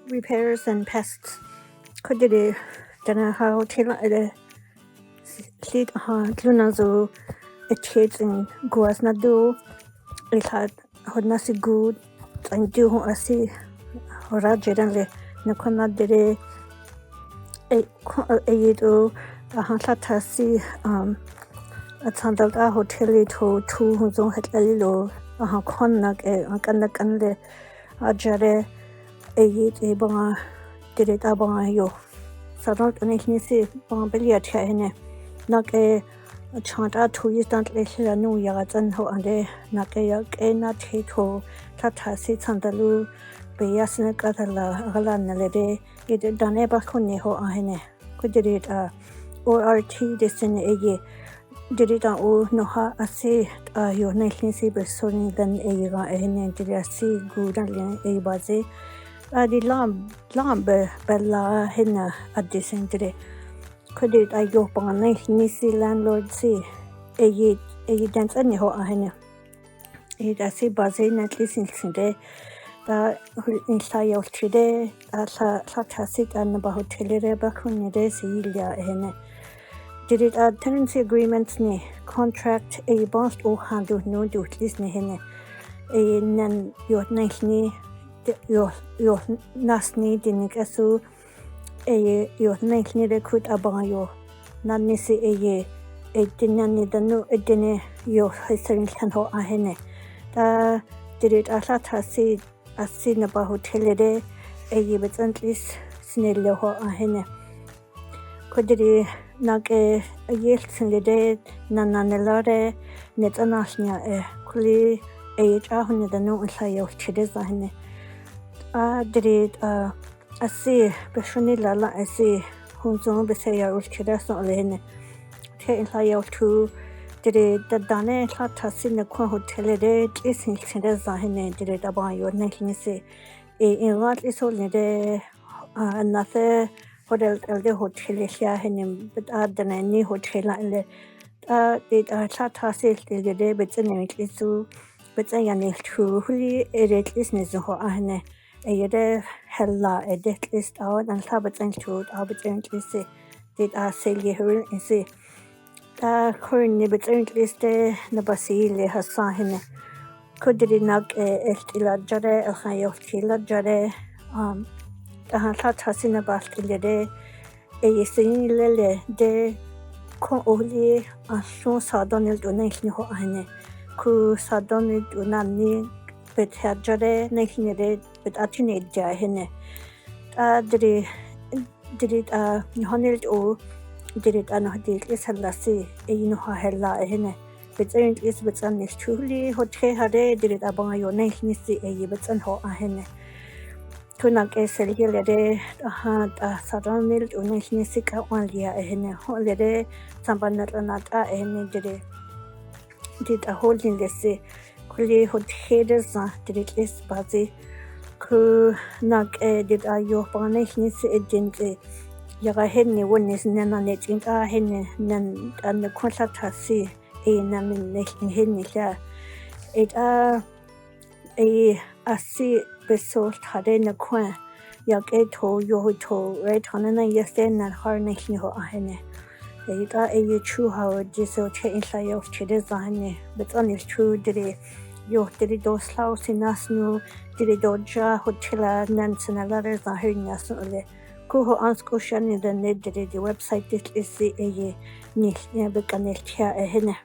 repairs and pests. Could they Dene hotel sleet clunazo a kids in Guasnado. It had nasi good and do asi Rajanle Nakona dere a Hatasi at Sandalga Hotel to two who's on het Elilo, Konak, a Kandakanle, Ajare, a Banga, did it Abanga yo. Sadot and Ignisi, Bambelia Chahene, Nak a chant 2 years don't let no yards and ho and a Nakayak, a nut hate ho, Tatasi Sandalu, Bayasna Catala, Galanale, it done Bakone ho ahene. Could it ORT descend a ye? Did it all no ha a say your nation saber sony than a year and did I see good and a baze? The lamb bella henna at this entry. Could it I go upon a nisi landlord say a ye dance anyhow a henna? It I say baze at least in today. The inside of today, as a sit and about Telerebacune de Silia hene. Did it add tenancy agreements ne contract a boss or handle no do at least ne hene. A nan your nice knee, your nasni dinicasu, a your nice knee recruit abayo, nanisi a ye, a dinani the no a dinner your history can ho a hene. Did it asat as seen about hotel day, a ye but at least snell ho a hene. Could it nag a yield in the day, nananelare, net anasnia a culi a ahun the no inside of chides a hene. Did it a see, Beshonilla la I see, whom's on the say I was chides not lene. Take inside of two. Did it the Dene Clatas in the Quan Hotel day, is in Chidezahine, did it about your nation say in what is only there another hotel the hotel here, but than any hotel and did Clatas the day, but anyway, so but I am true, wholly a red listeners who are a yede hella a death list out and Sabbath and truth, arbitrarily say, did I say you and say. Currently, but at least the Basile has saw him. Could it not a Jare, a high of Tila Jare, the Hantat has in a basket day, a singing lily, de only a so sardonic donation ho ane, ku sardonic unani, but had Jare, nation a day, but attunate jahene. Did it honoured or did it anodil is hellasi, a yunoha hella a hene. But ain't is but an is truly hote hade did it abang your nation is the a but an ho a hene. Tunak a selgil de a hand a saranil or nation is sick out one lia a hene, holiday, sambanat anat a hene did a holding the say, culi hot headers did it is bazi. Ku nag did a your nation is a gently. Yaga henne one is nana netting a henne nan and the contratasi a namin netting henne ya. It a see besort hadena coin yak eto yoto right on and yes then and her nation ho a henne. It a true how jiso inside of chidezahane, but only true did it. Yo did it those house in us new did it doja hotela nansen a letters are hearing us only. Kuho anskushan in the net did the website this is the a niche near the canel here a henne.